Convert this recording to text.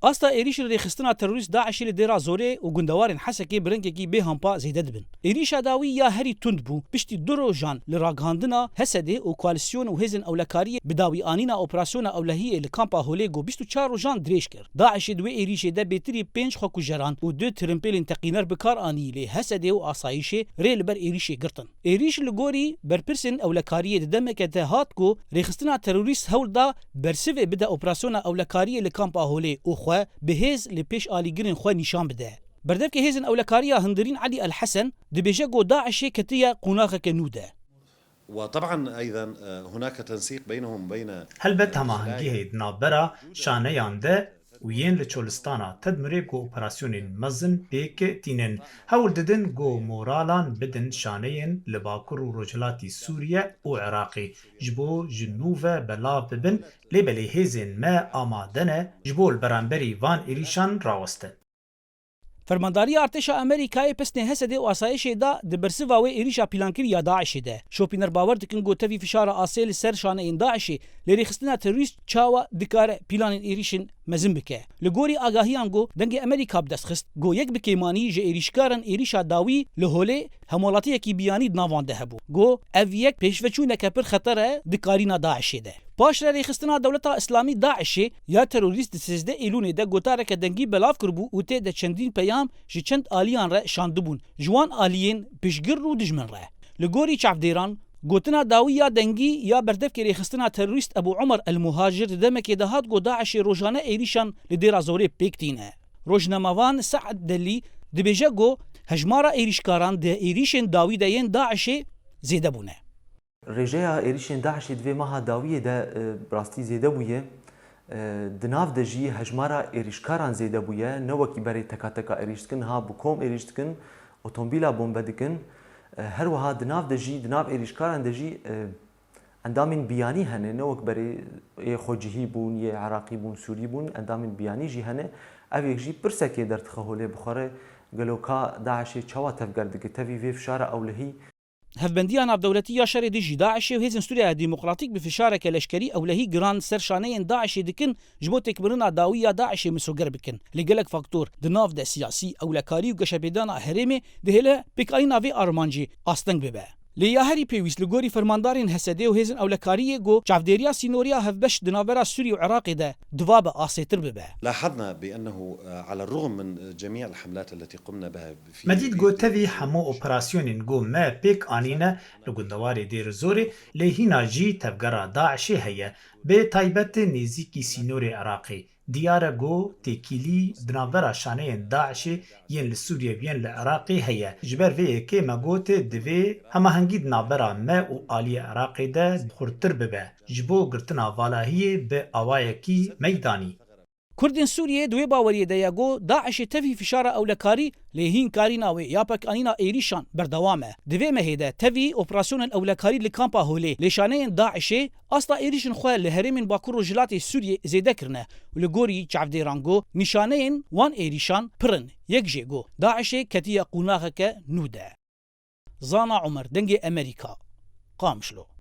ئاستا ئێریشی ڕێخستنا تەرۆریست داعشی لە دێرا زۆرێ و گوندەوارên حەسەکێ برنگێکی بێ هەمپا زێدە دبن. ئێریشا داوی یا هەری تند بوو پشتی دو ڕۆژان لە ڕاگەاندنا هەسەدێ و کوالسیۆن و هێزن ئەولەکاریە بداوی ئانینا ئۆپراسیۆنە ئەولەهیە لە کامپا هۆلێگۆ 24 ڕۆژان درێژ کرد. داعشی دوێ ئێریشێدا بێتری 5 خۆکوژەران و 2 ترمپێلین تەقینەر بکار ئانی لێ هەسەدێ و ئاسایشێ رێ لەبەر ئێریشێ گرتن. ئێریش لە گۆری بەرپرسن ئەولەکاریە دەدەمێکە تە هاتگۆ ڕێخستنا تەرۆریست هەوڵدا بەرسڤێ بدە ئۆپراسیۆنە ئەولەکاریە لە کامپا هۆلێ و خۆ بەهێز لە پێش ئالیگرن خۆ نیشان بدە. بەردەفکە هێزن ئەولەکاریە هەندرین علی الحەسەن دەبێژە گۆ داعشێ کەتیە قوناغەکە نودە. وطبعا ايضا هناك تنسيق بينهم بين هەلبەت هەماهەنگی هەیە ناوبەرە شانەیان دە و یەن لە چۆلستانە تەدمرێ گۆ ئۆپراسیۆنên مەزن پێکە تینن هەوڵ دەدن گۆ مۆراڵان بدن شانەیەن لە باکوور و ڕۆژهەڵاتی سووریە و عێراقی ji بۆ ji nûve belav bibin lê belê hêzên me amade ne ji bo li beramberî van êrîşan rawestin. فەرمانداری ئارتێشا ئەمریکای پستێ هەسەدێ و ئاسایشێدا دەبەرسڤاوێ ئێریشا پیلانکردیا داعشێدا. شۆپینەر باوەڕ دکن گۆتەوی فشارە ئاسێ لە سەر شانەیەن داعشێ لە ڕێخستنا تەرۆریست چاوە دکارە پیلانên ئێریشن مەزن بکە. لە گۆری ئاگاهیان گۆ دەنگی ئەمریکا بدەستخست گۆ یەک بکەیمانی ژە ئێریشکارن ئێریشا داوی لە هۆلێ هەموڵاتیەکی بیانی ناواندا هەبوو. گۆ ئەڤ یەک پێشڤەچوونەکە پڕ خەتەرە دکارینا داعشێدا. پاشرە ڕێخستنا دەوڵەتا ئیسلامی داعشێ یا تەرۆریست 13 ئیلونێدا گۆتارێکە دەنگی بەلاو کردبوو و تێدا چەندین پەیام ji çend aliyan re şandibûn ji wan aliyên piştgir û dijmin re. Li gorî çavdêran gotina dawî ya dengî ya berdevkê rêxistina terorîst Ebu Umer el-Muhacir di demekê de hat got Daişê rojane êrîşan li dêra zorê pêk tîne. Rojnamavan Saed Delî dibêje got hejmara êrîşkaran di êrîşên dawî de yên Daişê zêde bûne. Rêjeya êrîşên Daişê divê meha dawiyê de rastî zêde bûye. Di nav de jî hejmara êrîşkaran zêde bûye ne wekî berê tekateka êrîş dikin ha bi kom êrîş dikin otomobîla bombe dikin her wiha di nav de jî di nav êrîşkaran de jî endamên biyanî hene ne wek berê yê xwecihî bûn yê Iraqî bûn Sûrî bûn endamên biyanî jî hene ev yek jî pirsekê derdixe holê bixware gelo ka Daişê çawa tevger dike tevî vê fişara ewlehî. Hevbendiya navdewletî ya şerê de jî Daişê û hêzên Sûriya Demokratîk bi fişareke leşkerî ewlehî giran ser şaneyên Daişê dikin ji bo têkbirina dawî ya Daişê misoger bikin. Lê gelek faktor di nav de siyasî, ewlekarî û geşepêdana herêmê dihêle pêkayîna vê armancî asteng bibe. Lê ya herî pêwîst li gorî fermandarên Hesedê û hêzin ewlekariyê got çavdêriya sînoriya hevbeş di navbera Sûriye û Iraqê de diva be asêtir bibe. لاحظنا بأنه على الرغم من جميع الحملات التي قمنا بها في مدید گوتوی هەموو ئۆپراسیۆنên گۆ me pêk anîne li gundewarê Dêr Zorê lê hîna jî tevgera Daişê heye bê taybetê nêzîkî sînorê Iraqê. Diyare got têkîlî di navbera şaneyên Daişê yên li Sûriye yên li Iraqê heye. Ji ber vê yekê me gotê divê hemahengî di navbera me û aliyê Iraqê de xurtir bibe ji bo girtina valahiyê bi awayekî meydanî. Kurdên Sûriyê di wê baweriyê de ya got Daişê tevî fişara ewlekarî lê hîn karîna wê ya pekanîna êrîşan berdewam e. Di vê mehê de tevî operasyonên ewlekarî li kampa Holê lê şaneyên Daişê asta êrîşin xwe li herêmên Bakur û Jilatê Sûriyê zêde kirine û li gorî çavdêran got nîşaneyên wan êrîşan pirin. Yek jê got Daişê ketiye qûnaxeke nû de. Zana Umer dengê Amerîka Qamişlo.